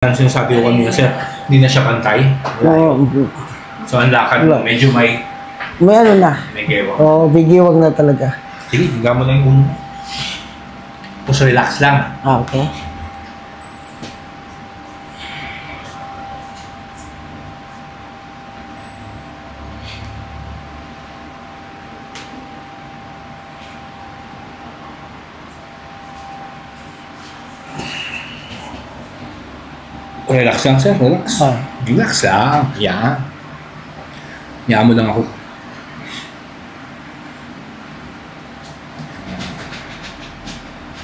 Ang sinasabi ko kanina sir, hindi na siya pantay. Oo. So ang lakad mo, medyo may May ano na. may gewang. Oo, bigiwag na talaga. Sige, higa mo na yung uno. Tapos relax lang. Ah, okay. Relax lang sir, relax. Ah. Relax lang. Yan. Yan mo lang ako.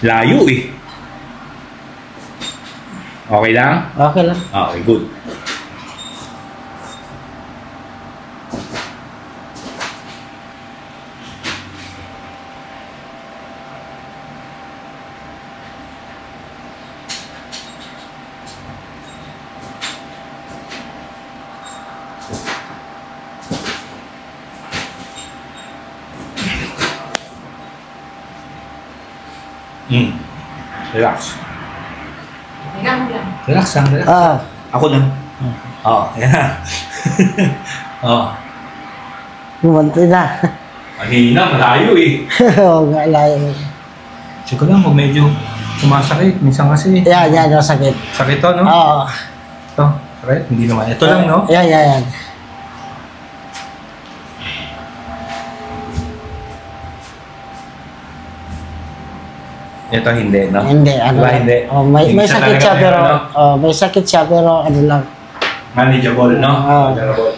Layo eh. Okay lang? Okay lang. Okay, good. Relax. Relax lang, relax. Ah. Ako lang. Oo, yan. Oo. Bumanti na. Mahina, malayo eh. Oo nga, layo. Check ko lang, kung medyo sumasakit. Minsan kasi. Yan, yung sakit. Sakit to, no? Oo. Ito, sakit. Hindi naman. Ito lang, no? Yan. Ito hindi, no? Hindi, ano. Diba, hindi? Oh, may Minsan sakit siya talaga pero, meron, no? may sakit siya pero ano lang. Manageable, no? Oo. Manageable.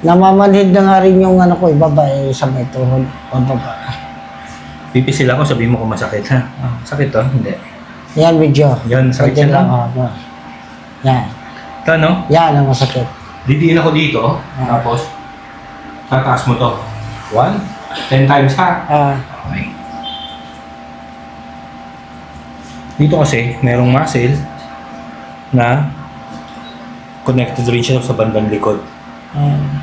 Namamanhid na nga rin yung ano ko, ibaba sa may tuhod. Pababa. Pipisil ako, sabihin mo kung masakit, ha? Sakit to? Hindi. Yan, medyo. Yan, sakit Medyo siya lang. Oo. Yan. Ito, no? Yan ang masakit. Didiin ako dito, tapos tataas mo to. 10 times, ha? Okay. Dito kasi, merong muscle na connected rin siya sa bandang likod.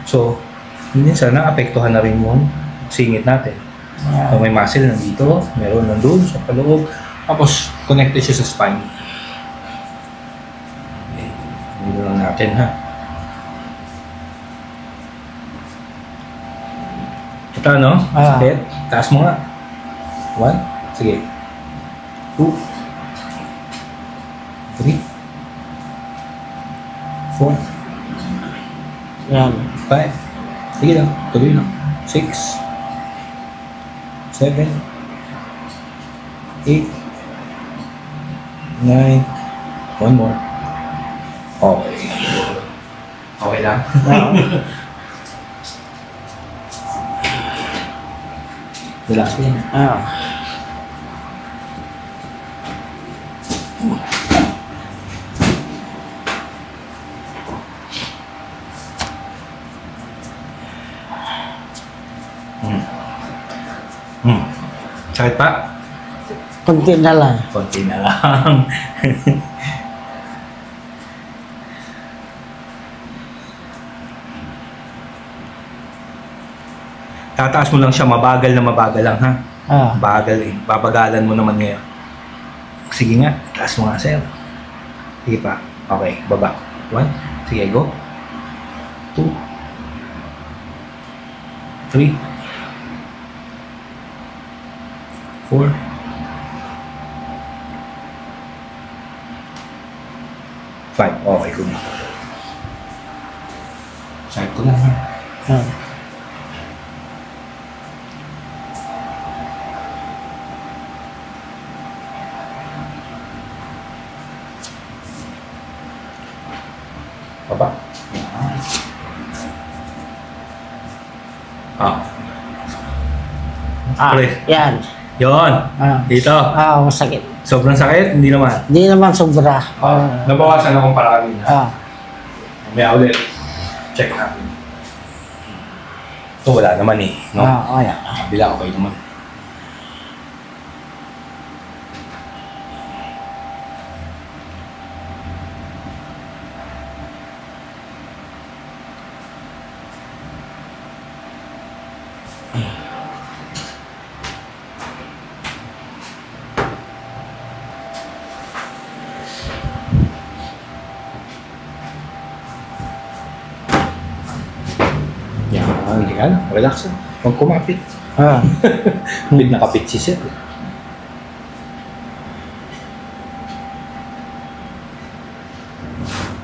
So, minsan naapektuhan na rin yung singit natin. So, may muscle nandito, meron nandun sa paloob, tapos connected siya sa spine. Okay. Dito lang natin, ha? Ito, no? Sakit. Taas mo nga. 1. Sige. 2. 3. 4. Yan. 5. Sige lang. Tuloy lang. 6. 7. 8. 9. One more. Okay. Okay lang. Relax lang. Sakit pa? Kunti na lang. Konti na lang. Tataas mo lang siya, mabagal lang, ha? Bagal eh. Babagalan mo naman ngayon. Sige nga, taas mo nga, sir. Sige pa. Okay, baba. 1. Sige, go. 2. 3. 4. 5. Okay, good. Sakit ko lang, ha? Baba. Pre. Yan. Yon. Dito. Masakit. Sobrang sakit? Hindi naman. Hindi naman sobra. Nabawasan akong parami na. May ulit. Check natin. Ito wala naman eh. No? Yan. Bila okay naman. Yan, relax lang. Huwag kumapit. Ah. Hindi nakapit si sir.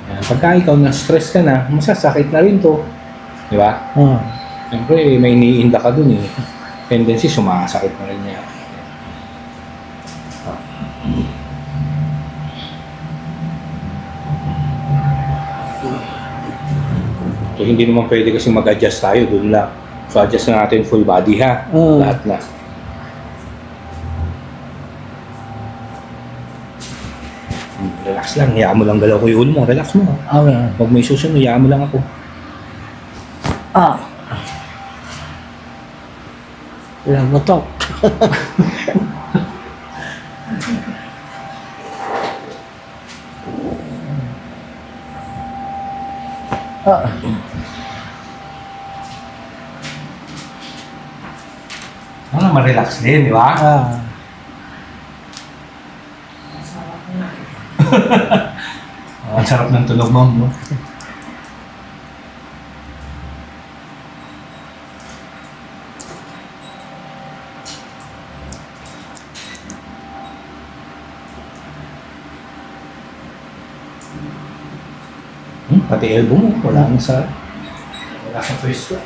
Yan, pagka ikaw na-stress ka na, masasakit na rin to. Di ba? Siyempre, may iniinda ka dun eh. Tendency, sumakasakit na rin niya. So, hindi naman pwede kasi mag-adjust tayo dun lang. So, adjust na natin full body ha. Lahat na. Relax lang. Hayaan mo lang galaw ko yung ulo mo. Relax mo. Okay. Huwag may susunod. Hayaan mo lang ako. Ah. Lagotok. Ah. Ano, ma-relax din, di ba? Ah. Ang sarap ng tunog mo, no? Pati elbow mo, wala sa pwesto.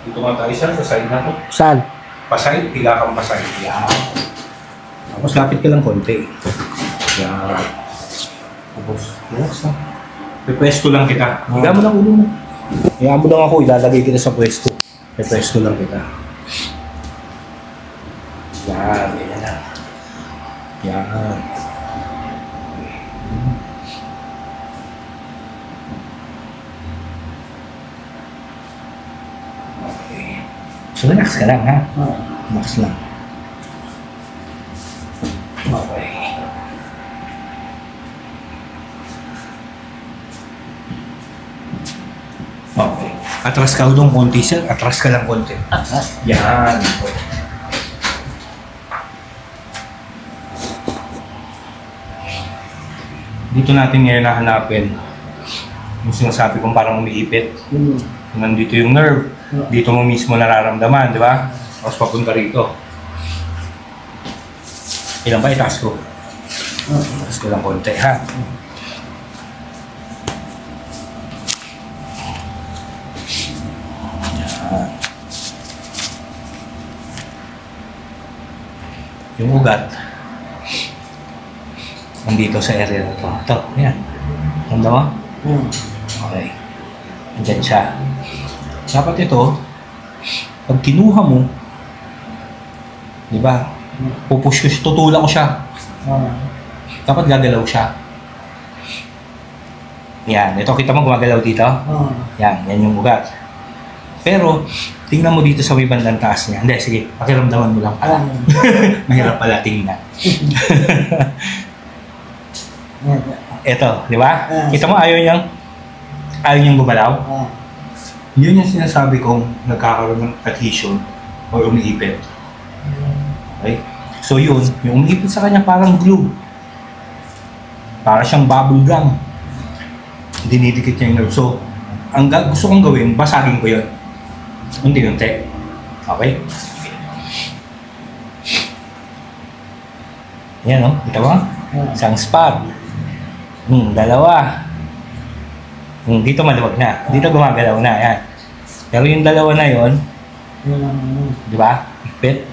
Dito nga tayo sa side na to. Saan? Paside, higa kang paside. Yan. Tapos lapit ka lang konti. Yan. Tapos, relax lang. May pwesto lang kita. Higa mo lang ulo mo. Higa mo lang ako, ilalagay kita sa pwesto. May pwesto lang kita. Yan, ganyan lang. Yan. Okay. So, relax ka lang, ha? Relax lang. Okay. Okay. Atras ka ulang konti, sir. Atras ka lang konti. Yan. Dito natin ngayon nahanapin yung sinasabi kong parang umiipit. Nandito yung nerve. Dito mo mismo nararamdaman, di ba? Tapos papunta rito. Ilan ba? Itaas ko. Itaas ko lang konti, ha? Yan. Yung ugat nandito sa area na to. Ito, yan. Tanda mo? Okay. Andyan siya. Dapat ito, pag kinuha mo, di ba, pupush ko, tutulak ko siya. Dapat gagalaw siya. Yan. Ito, kita mo gumagalaw dito? Yan. Yan yung ugat. Pero, tingnan mo dito sa may bandang taas niya. Hindi, sige. Pakiramdaman mo lang pala. Mahirap pala tingnan. Ito, di ba? Kita mo, ayaw niyang gumalaw. Yun yung sinasabi kong nagkakaroon ng adhesion o umiipit. Okay? So yun, yung umiipit sa kanya parang glue. Para siyang bubble gum. Dinidikit niya yung nerve. So, ang gusto kong gawin, basagin ko yun. Unti-unti. Okay? Yan, no? Kita mo? Isang spot. Dalawa. Dito maluwag na. Dito gumagalaw na. Yan. Pero yung dalawa na yon, di ba? Higpit.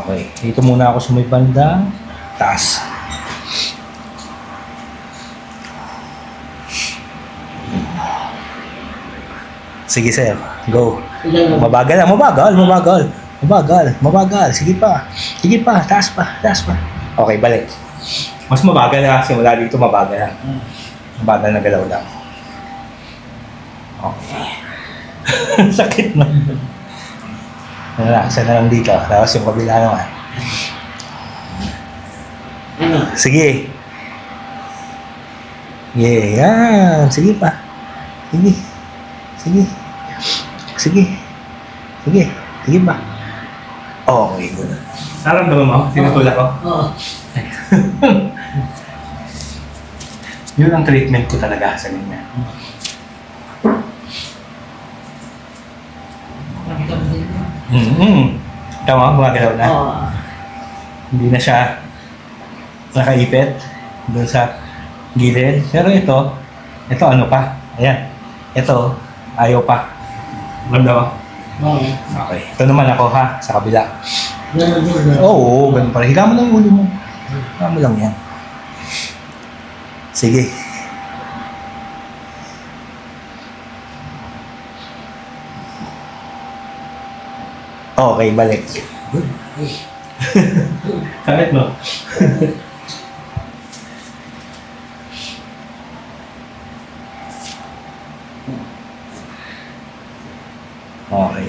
Okay. Dito muna ako sa may bandang taas. Sige, sir. Go. Mabagal lang. Mabagal. Sige pa. Taas pa. Okay, balik. Mas mabagal na. Simula dito mabagal na. Mabagal na galaw lang. Okay. Sakit na. Isa na lang dito. Tapos yung kabila naman. Sige. Yeah, yan. Sige pa. Sige pa. Okay, good. Naramdaman mo? Tinutulak ko? Oo. Yun ang treatment ko talaga sa ganyan. Tama, gumagalaw na. Oo. Hindi na siya nakaipit doon sa gilid. Pero ito ano pa? Ayan. Ito, ayaw pa. Ganda mo? Oo. Okay. Ito naman ako ha, sa kabila. Ganun din. Oo, ganun pa rin. Higa mo lang yung ulo mo. Higa mo lang yan. Sige. Okay, balik. Sakit no? Okay.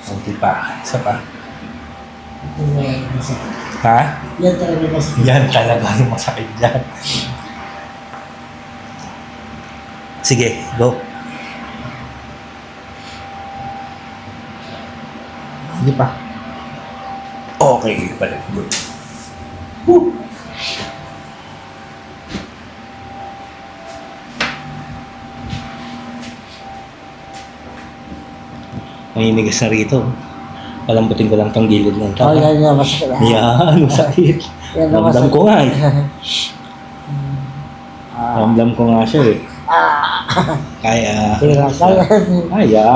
Kunti pa. Isa pa. Ha? Yan talaga kasi. Yan talaga yung masakit dyan. Sige, go. Hindi pa. Okay, balik. Good. Woo! Naninigas na rito. Palambutin ko lang tong gilid ng Oo, yan na masakit. Yan, masakit. Yan na Ramdam masakit. ko nga eh. Ramdam ko nga siya eh. Kaya. Kaya.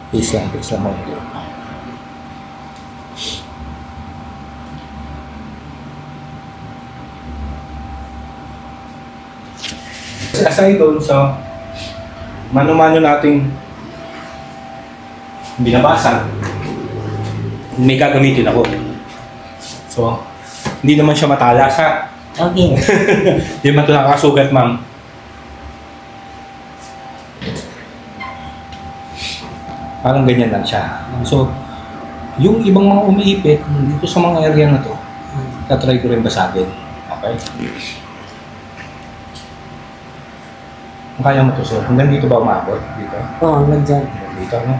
Peace lang mo. Aside doon sa mano-mano nating binabasa, may gagamitin ako. So, hindi naman siya matalas ha. Okay. Hindi man ito nakakasugat, ma'am. Parang ganyan lang siya. So, yung ibang mga umiipit dito sa mga area na to, tatry ko rin basagin. Okay? Kaya mo to, sir. Hanggang dito ba umabot? Dito? Oo, nandyan. Hanggang dito, no?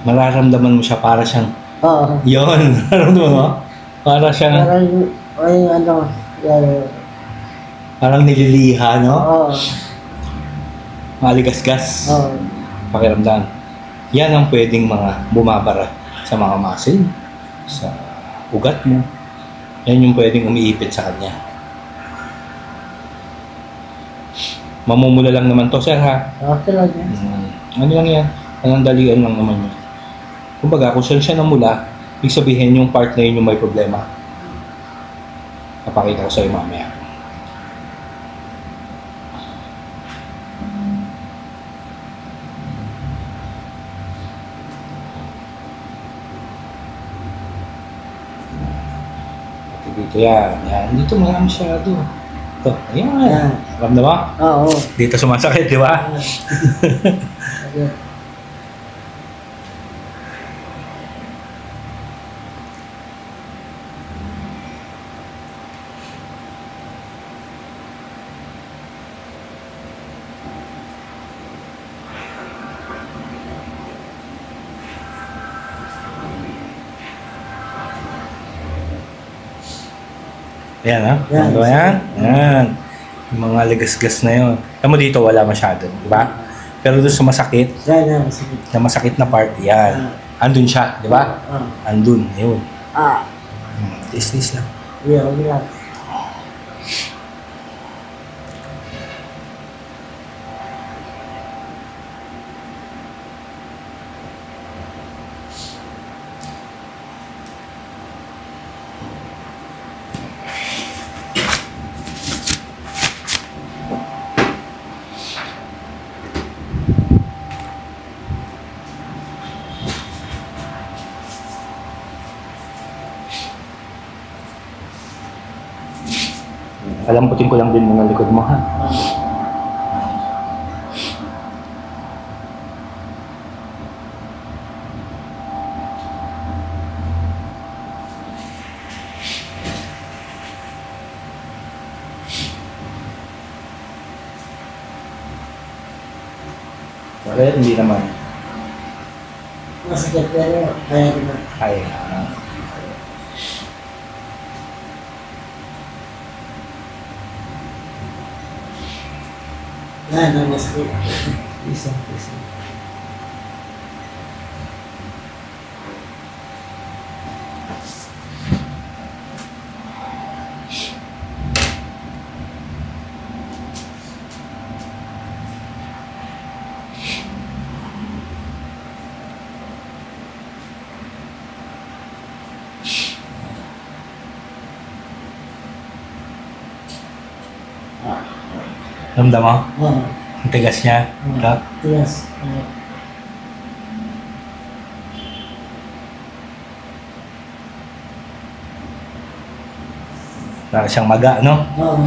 Mararamdaman mo siya para siyang Oo. yun. Nararamdaman mo? Para siyang Parang, ay, ano, yan. parang nililiha, no? Oo. Maligasgas. Oo. Pakiramdam. Yan ang pwedeng mga bumabara sa mga muscle, sa ugat mo. Yan yung pwedeng umiipit sa kanya. Mamumula lang naman to, sir, ha? Okay lang yan. Ano lang yan? Panandalian lang naman yun. Kumbaga, kung saan siya namula, ibig sabihin yung part na yun yung may problema. Papakita ko sa'yo mamaya. Dito yan. Yan. Dito marami siya. Ito. Ayan. Yan. Ramdam mo? Oo. Dito sumasakit, di ba? Okay. Ayan, ha? Yan. Ano yan? Ayan. Yung mga ligas-gas na yun. Alam mo dito, wala masyado. Di ba? Pero doon sa masakit, Yan na, masakit. na masakit na part, yan. Andun siya, di ba? Andun, yun. Tis lang. Yeah, okay lang. Palamputin ko lang din mga likod mo, ha? Masakit? Hindi naman. Masakit pero kaya ko na. Ay, Yan ang masakit. isa. Ramdam mo? Oo. Ang tigas niya. Ito. Yes. Para siyang maga, no? Oo.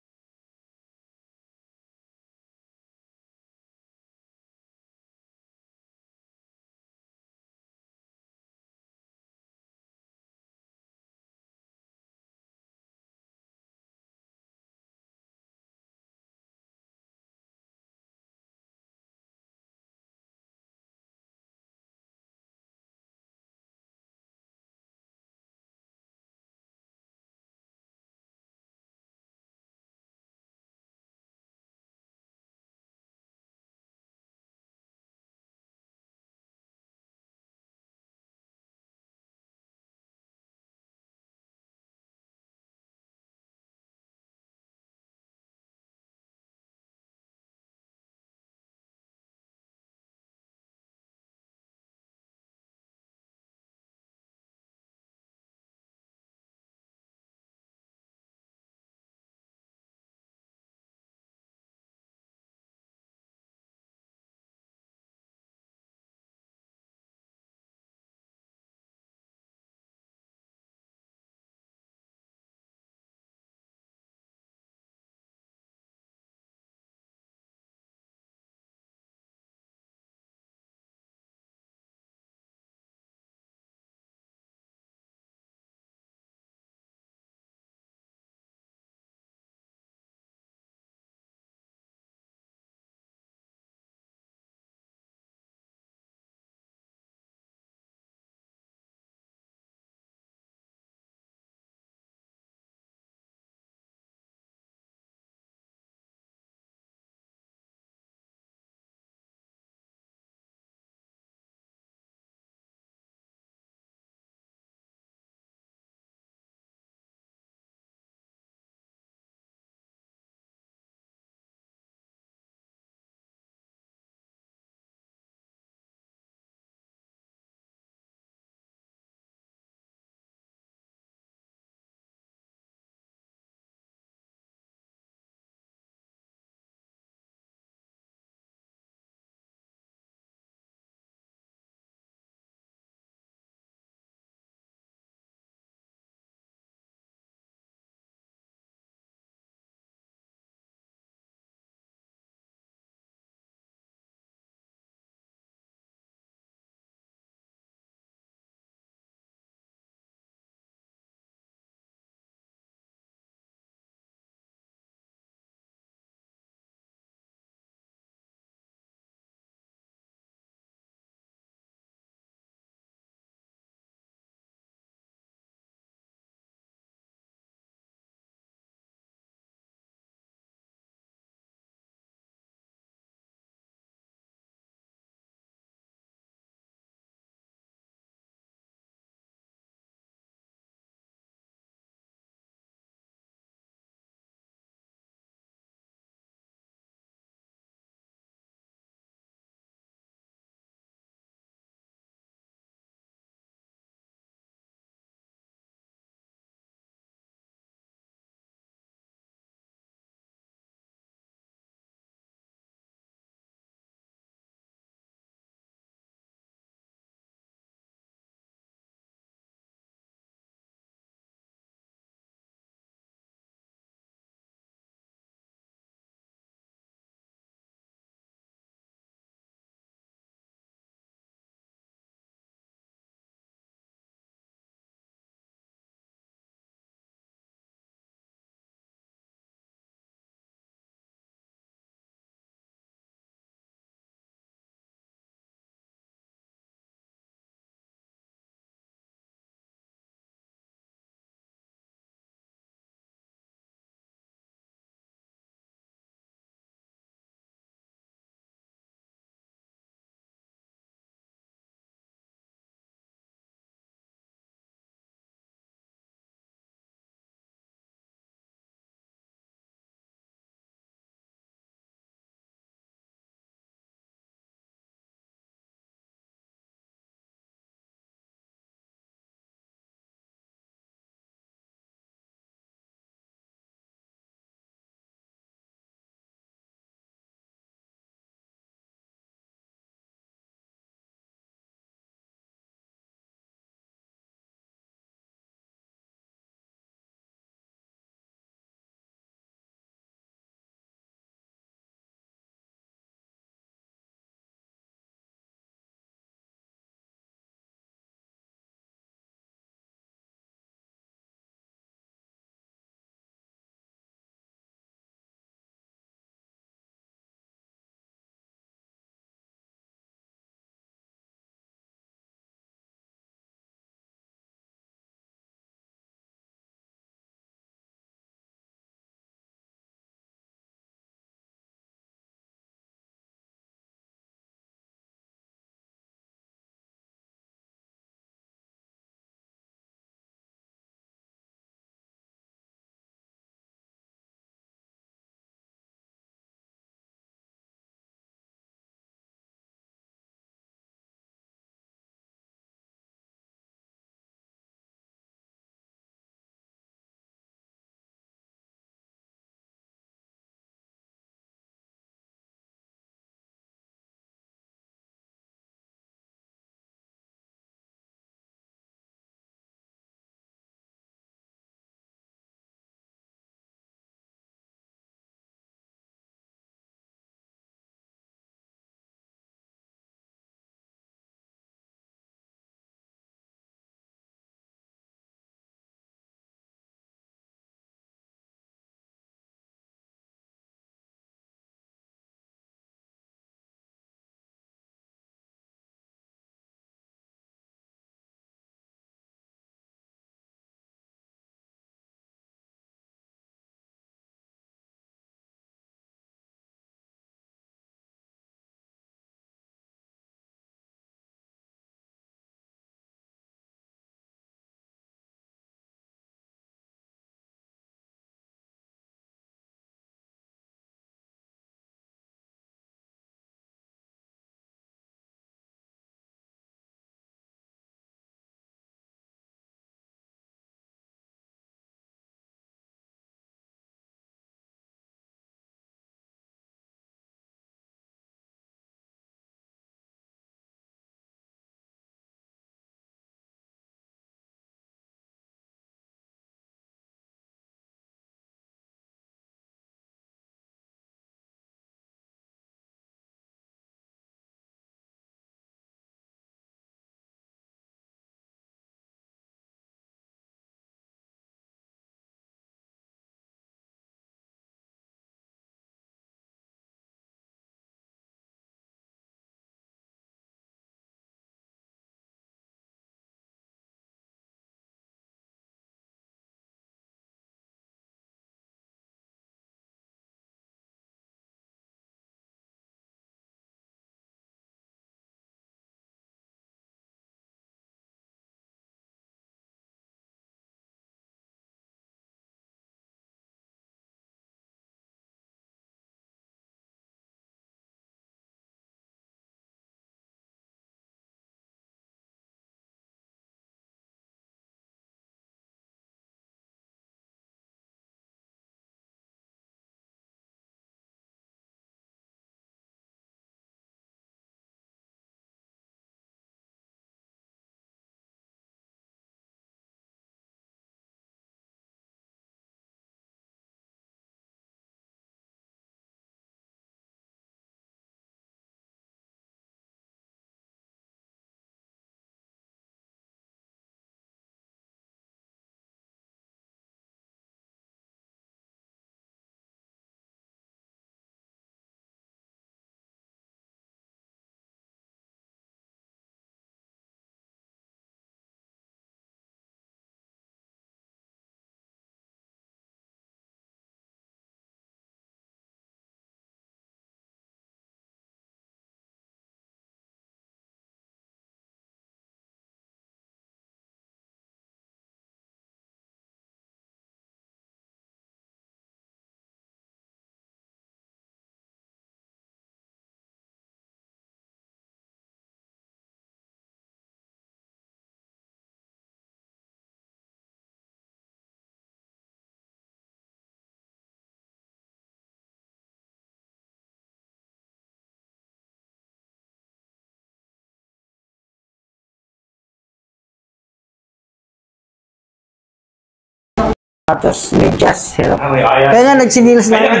sapatos, medyas. Hirap. Kaya. Kaya nga nagsinilas na. Kaya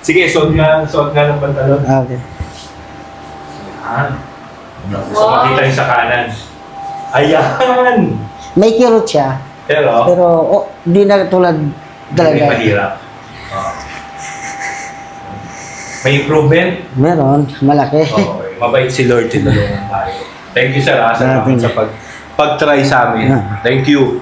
sige, suot nga ng pantalon. Okay. Ayan. So, makita niyo sa kanan. Ayan! May kirot siya. Pero Di na tulad hindi talaga. mahirap. May improvement? Meron, malaki. Okay. Mabait si Lord, tinulungan tayo. Thank you, sir, sa pag-try sa amin. Thank you.